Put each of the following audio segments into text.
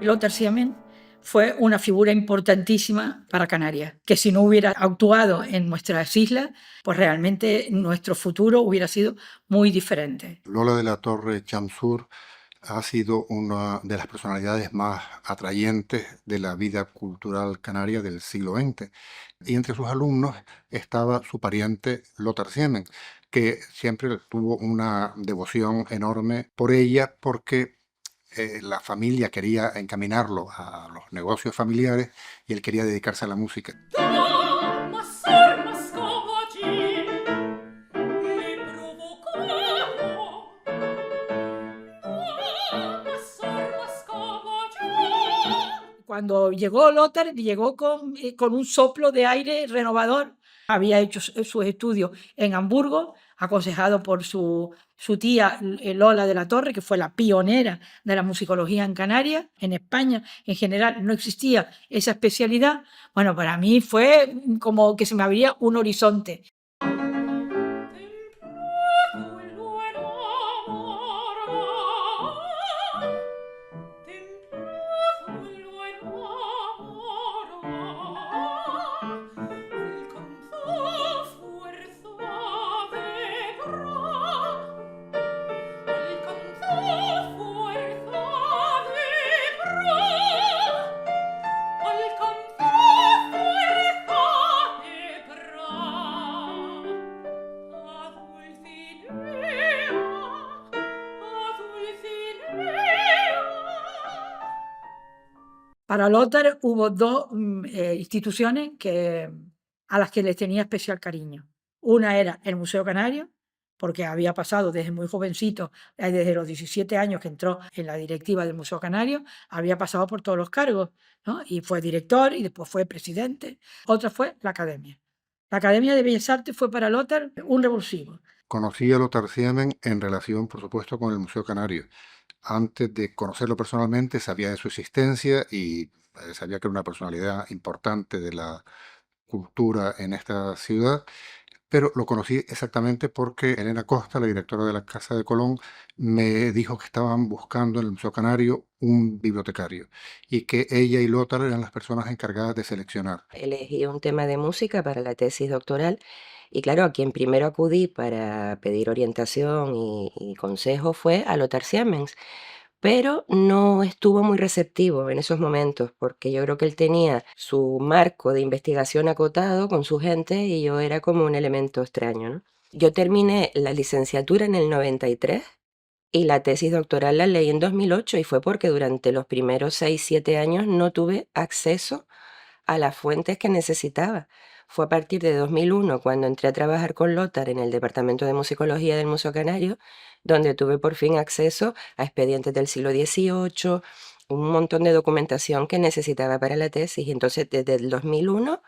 Lothar Siemens fue una figura importantísima para Canarias, que si no hubiera actuado en nuestras islas, pues realmente nuestro futuro hubiera sido muy diferente. Lola de la Torre Chamsur ha sido una de las personalidades más atrayentes de la vida cultural canaria del siglo XX. Y entre sus alumnos estaba su pariente Lothar Siemens, que siempre tuvo una devoción enorme por ella porque la familia quería encaminarlo a los negocios familiares y él quería dedicarse a la música. Cuando llegó Lothar, llegó con un soplo de aire renovador. Había hecho sus estudios en Hamburgo, aconsejado por su tía Lola de la Torre, que fue la pionera de la musicología en Canarias. En España, en general, no existía esa especialidad. Bueno, para mí fue como que se me abría un horizonte. Para Lothar hubo dos instituciones a las que les tenía especial cariño. Una era el Museo Canario, porque había pasado desde muy jovencito, desde los 17 años que entró en la directiva del Museo Canario, había pasado por todos los cargos, ¿no? Y fue director y después fue presidente. Otra fue la Academia. La Academia de Bellas Artes fue para Lothar un revulsivo. Conocí a Lothar Siemens en relación, por supuesto, con el Museo Canario. Antes de conocerlo personalmente, sabía de su existencia y sabía que era una personalidad importante de la cultura en esta ciudad, pero lo conocí exactamente porque Elena Costa, la directora de la Casa de Colón, me dijo que estaban buscando en el Museo Canario un bibliotecario y que ella y Lothar eran las personas encargadas de seleccionar. Elegí un tema de música para la tesis doctoral y claro, a quien primero acudí para pedir orientación y consejo fue a Lothar Siemens, pero no estuvo muy receptivo en esos momentos porque yo creo que él tenía su marco de investigación acotado con su gente y yo era como un elemento extraño, ¿no? Yo terminé la licenciatura en el 93 y la tesis doctoral la leí en 2008 y fue porque durante los primeros 6, 7 años no tuve acceso a las fuentes que necesitaba. Fue a partir de 2001 cuando entré a trabajar con Lothar en el Departamento de Musicología del Museo Canario, donde tuve por fin acceso a expedientes del siglo XVIII, un montón de documentación que necesitaba para la tesis. Y entonces desde el 2001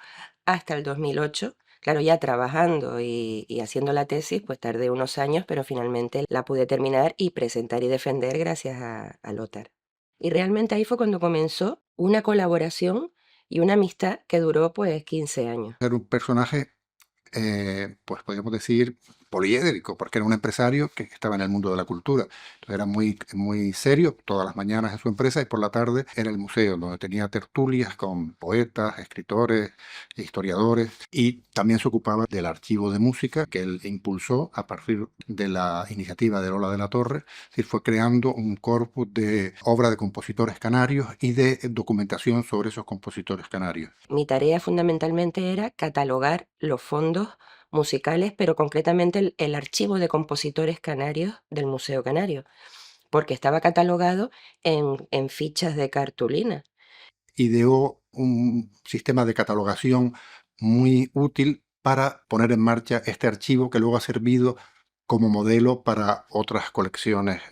hasta el 2008, claro, ya trabajando y haciendo la tesis, pues tardé unos años, pero finalmente la pude terminar y presentar y defender gracias a Lothar. Y realmente ahí fue cuando comenzó una colaboración y una amistad que duró pues 15 años. Era un personaje, pues podríamos decir, poliédrico, porque era un empresario que estaba en el mundo de la cultura. Entonces era muy serio todas las mañanas en su empresa y por la tarde era el museo, donde tenía tertulias con poetas, escritores, historiadores, y también se ocupaba del archivo de música que él impulsó a partir de la iniciativa de Lola de la Torre. Es decir, fue creando un corpus de obra de compositores canarios y de documentación sobre esos compositores canarios. Mi tarea fundamentalmente era catalogar los fondos musicales, pero concretamente el archivo de compositores canarios del Museo Canario, porque estaba catalogado en fichas de cartulina. Ideó un sistema de catalogación muy útil para poner en marcha este archivo que luego ha servido como modelo para otras colecciones.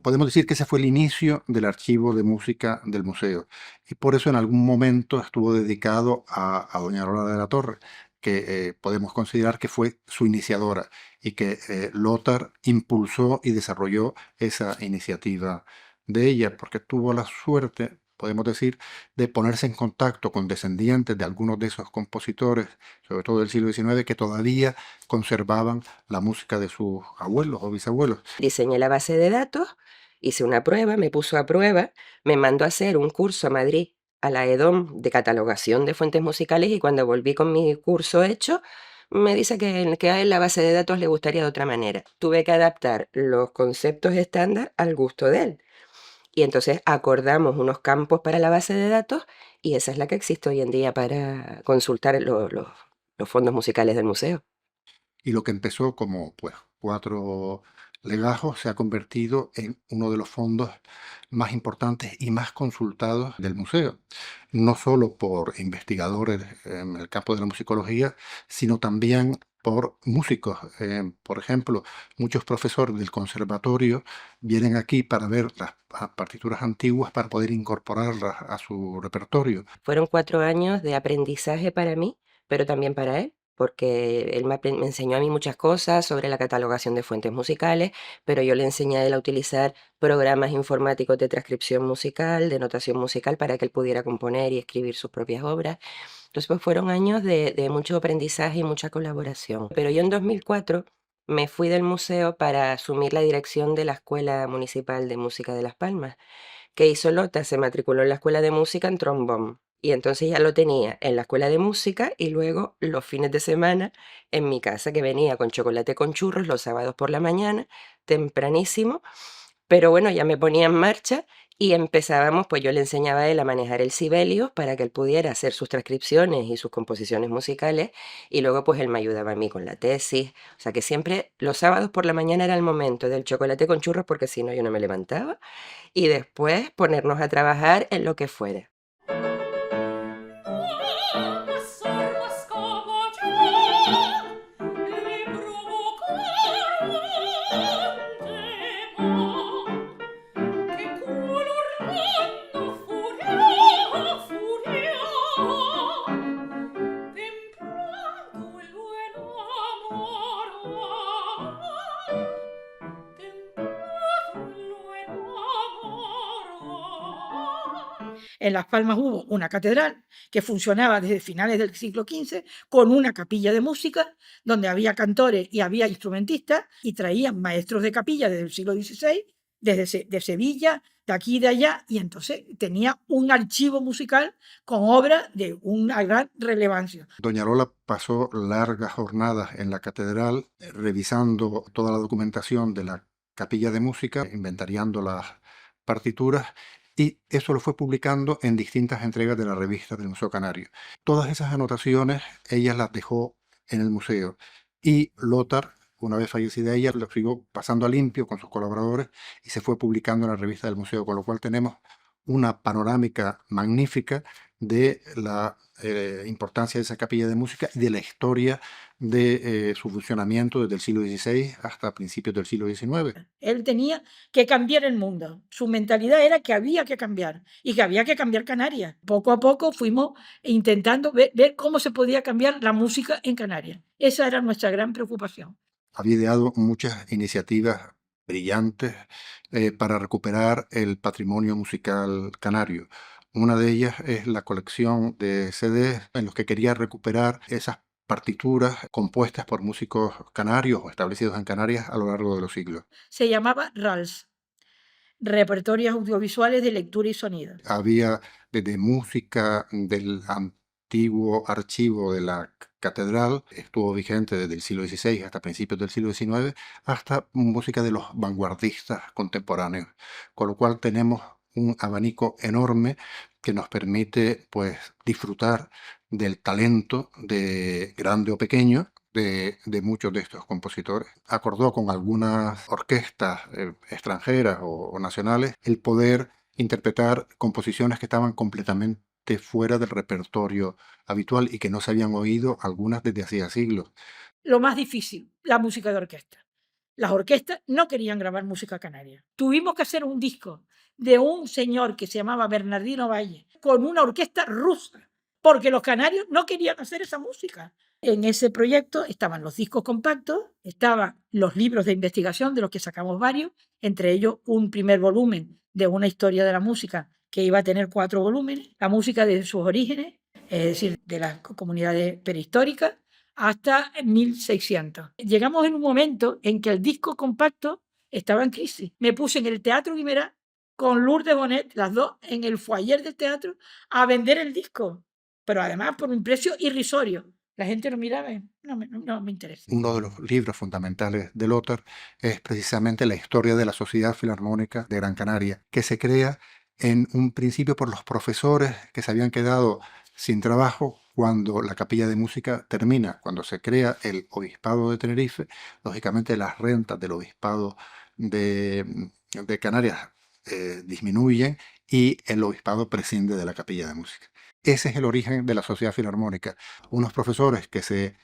Podemos decir que ese fue el inicio del archivo de música del museo y por eso en algún momento estuvo dedicado a doña Lola de la Torre, que podemos considerar que fue su iniciadora y que Lothar impulsó y desarrolló esa iniciativa de ella, porque tuvo la suerte, podemos decir, de ponerse en contacto con descendientes de algunos de esos compositores, sobre todo del siglo XIX, que todavía conservaban la música de sus abuelos o bisabuelos. Diseñé la base de datos, hice una prueba, me puso a prueba, me mandó a hacer un curso a Madrid, a la EDOM, de catalogación de fuentes musicales, y cuando volví con mi curso hecho, me dice que a él la base de datos le gustaría de otra manera. Tuve que adaptar los conceptos estándar al gusto de él. Y entonces acordamos unos campos para la base de datos y esa es la que existe hoy en día para consultar los fondos musicales del museo. Y lo que empezó como pues 4 legajos se ha convertido en uno de los fondos más importantes y más consultados del museo, no solo por investigadores en el campo de la musicología, sino también por músicos. Por ejemplo, muchos profesores del conservatorio vienen aquí para ver las partituras antiguas para poder incorporarlas a su repertorio. Fueron 4 años de aprendizaje para mí, pero también para él, porque él me enseñó a mí muchas cosas sobre la catalogación de fuentes musicales, pero yo le enseñé a él a utilizar programas informáticos de transcripción musical, de notación musical, para que él pudiera componer y escribir sus propias obras. Entonces, pues fueron años de mucho aprendizaje y mucha colaboración. Pero yo en 2004 me fui del museo para asumir la dirección de la Escuela Municipal de Música de Las Palmas. ¿Qué hizo Lota? Se matriculó en la escuela de música en trombón. Y entonces ya lo tenía en la escuela de música y luego los fines de semana en mi casa, que venía con chocolate con churros los sábados por la mañana, tempranísimo. Pero bueno, ya me ponía en marcha y empezábamos, pues yo le enseñaba a él a manejar el Sibelius para que él pudiera hacer sus transcripciones y sus composiciones musicales y luego pues él me ayudaba a mí con la tesis. O sea que siempre los sábados por la mañana era el momento del chocolate con churros porque si no yo no me levantaba y después ponernos a trabajar en lo que fuera. En Las Palmas hubo una catedral que funcionaba desde finales del siglo XV con una capilla de música donde había cantores y había instrumentistas y traían maestros de capilla desde el siglo XVI, de Sevilla, de aquí y de allá, y entonces tenía un archivo musical con obras de una gran relevancia. Doña Lola pasó largas jornadas en la catedral revisando toda la documentación de la capilla de música, inventariando las partituras, y eso lo fue publicando en distintas entregas de la revista del Museo Canario. Todas esas anotaciones ella las dejó en el museo y Lothar, una vez fallecida ella, lo siguió pasando a limpio con sus colaboradores y se fue publicando en la revista del museo, con lo cual tenemos una panorámica magnífica de la importancia de esa capilla de música y de la historia de su funcionamiento desde el siglo XVI hasta principios del siglo XIX. Él tenía que cambiar el mundo. Su mentalidad era que había que cambiar y que había que cambiar Canarias. Poco a poco fuimos intentando ver cómo se podía cambiar la música en Canarias. Esa era nuestra gran preocupación. Había ideado muchas iniciativas brillantes para recuperar el patrimonio musical canario. Una de ellas es la colección de CDs en los que quería recuperar esas partituras compuestas por músicos canarios o establecidos en Canarias a lo largo de los siglos. Se llamaba RALS, Repertorios Audiovisuales de Lectura y Sonido. Había desde música del antiguo archivo de la catedral, estuvo vigente desde el siglo XVI hasta principios del siglo XIX, hasta música de los vanguardistas contemporáneos, con lo cual tenemos un abanico enorme que nos permite pues disfrutar del talento de grande o pequeño de muchos de estos compositores. Acordó con algunas orquestas extranjeras o nacionales el poder interpretar composiciones que estaban completamente fuera del repertorio habitual y que no se habían oído algunas desde hacía siglos. Lo más difícil, la música de orquesta. Las orquestas no querían grabar música canaria. Tuvimos que hacer un disco de un señor que se llamaba Bernardino Valle con una orquesta rusa, porque los canarios no querían hacer esa música. En ese proyecto estaban los discos compactos, estaban los libros de investigación, de los que sacamos varios, entre ellos un primer volumen de una historia de la música que iba a tener 4 volúmenes, la música desde sus orígenes, es decir, de las comunidades prehistóricas, hasta 1600. Llegamos en un momento en que el disco compacto estaba en crisis. Me puse en el Teatro Guimerá con Lourdes Bonet, las dos, en el foyer del teatro, a vender el disco, pero además por un precio irrisorio. La gente lo miraba y no me interesa. Uno de los libros fundamentales de Lothar es precisamente la historia de la Sociedad Filarmónica de Gran Canaria, que se crea en un principio por los profesores que se habían quedado sin trabajo cuando la capilla de música termina, cuando se crea el Obispado de Tenerife. Lógicamente las rentas del Obispado de Canarias disminuyen y el Obispado prescinde de la capilla de música. Ese es el origen de la Sociedad Filarmónica. Unos profesores que se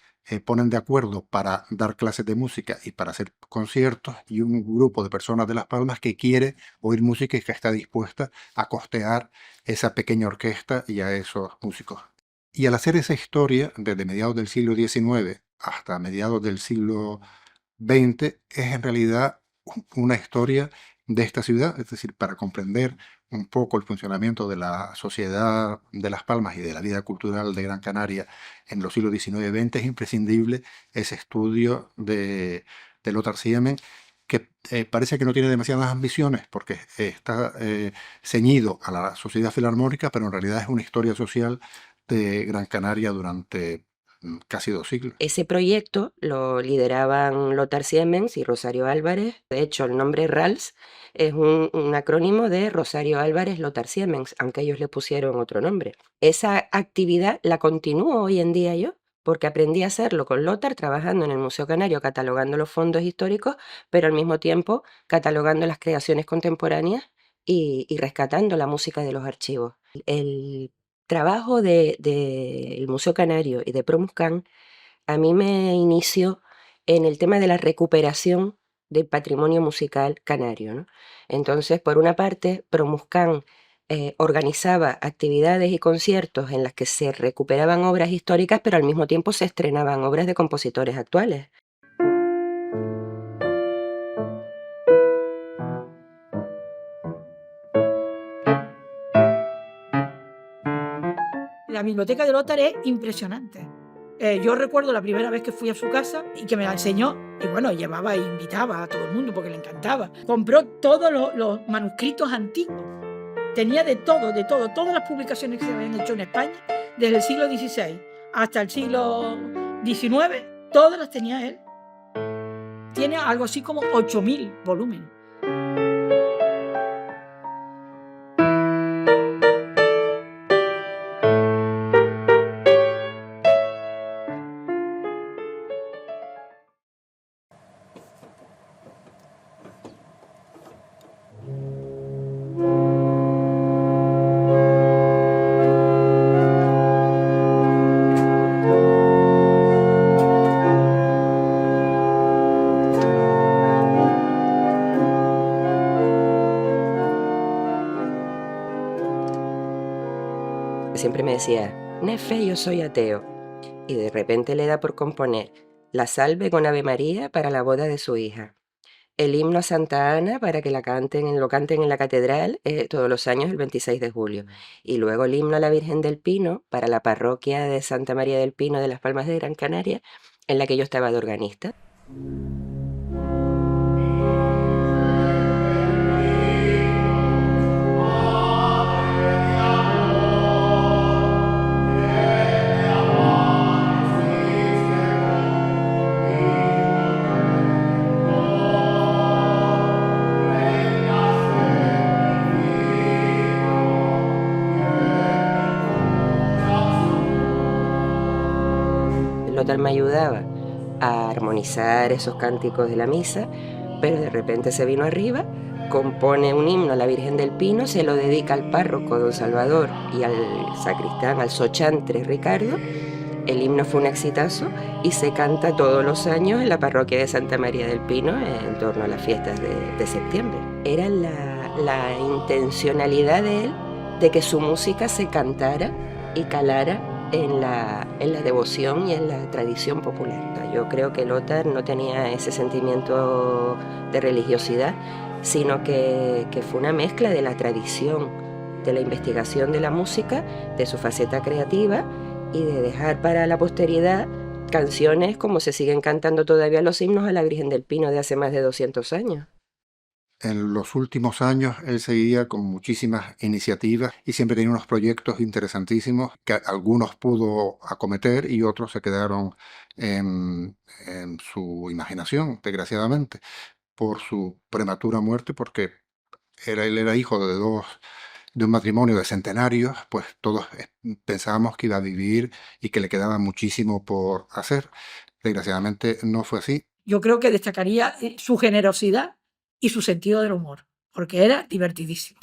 ponen de acuerdo para dar clases de música y para hacer conciertos, y un grupo de personas de Las Palmas que quiere oír música y que está dispuesta a costear esa pequeña orquesta y a esos músicos. Y al hacer esa historia, desde mediados del siglo XIX hasta mediados del siglo XX, es en realidad una historia de esta ciudad, es decir, para comprender un poco el funcionamiento de la sociedad de Las Palmas y de la vida cultural de Gran Canaria en los siglos XIX y XX, es imprescindible ese estudio de Lothar Siemens, que parece que no tiene demasiadas ambiciones porque está ceñido a la sociedad filarmónica, pero en realidad es una historia social de Gran Canaria durante casi 2 siglos. Ese proyecto lo lideraban Lothar Siemens y Rosario Álvarez. De hecho, el nombre RALS es un acrónimo de Rosario Álvarez Lothar Siemens, aunque ellos le pusieron otro nombre. Esa actividad la continúo hoy en día yo, porque aprendí a hacerlo con Lothar trabajando en el Museo Canario, catalogando los fondos históricos, pero al mismo tiempo catalogando las creaciones contemporáneas y rescatando la música de los archivos. El trabajo del Museo Canario y de Promuscan a mí me inició en el tema de la recuperación del patrimonio musical canario, ¿no? Entonces, por una parte, Promuscan organizaba actividades y conciertos en las que se recuperaban obras históricas, pero al mismo tiempo se estrenaban obras de compositores actuales. La biblioteca de Lothar es impresionante. Yo recuerdo la primera vez que fui a su casa y que me la enseñó, y bueno, llevaba e invitaba a todo el mundo porque le encantaba. Compró todos los manuscritos antiguos. Tenía de todo, todas las publicaciones que se habían hecho en España, desde el siglo XVI hasta el siglo XIX, todas las tenía él. Tiene algo así como 8000 volúmenes. Siempre me decía, Nefe, yo soy ateo. Y de repente le da por componer la salve con Ave María para la boda de su hija. el himno a Santa Ana para que lo canten en la catedral todos los años el 26 de julio. Y luego el himno a la Virgen del Pino para la parroquia de Santa María del Pino de Las Palmas de Gran Canaria, en la que yo estaba de organista. Lothar me ayudaba a armonizar esos cánticos de la misa, pero de repente se vino arriba, compone un himno a la Virgen del Pino, se lo dedica al párroco don Salvador y al sacristán, al sochantre Ricardo. El himno fue un exitazo y se canta todos los años en la parroquia de Santa María del Pino en torno a las fiestas de septiembre. Era la intencionalidad de él de que su música se cantara y calara en la devoción y en la tradición popular. Yo creo que Lothar no tenía ese sentimiento de religiosidad, sino que fue una mezcla de la tradición, de la investigación de la música, de su faceta creativa y de dejar para la posteridad canciones como se siguen cantando todavía los himnos a la Virgen del Pino de hace más de 200 años. En los últimos años él seguía con muchísimas iniciativas y siempre tenía unos proyectos interesantísimos que algunos pudo acometer y otros se quedaron en su imaginación, desgraciadamente, por su prematura muerte, porque él era hijo de un matrimonio de centenarios, pues todos pensábamos que iba a vivir y que le quedaba muchísimo por hacer. Desgraciadamente no fue así. Yo creo que destacaría su generosidad y su sentido del humor, porque era divertidísimo.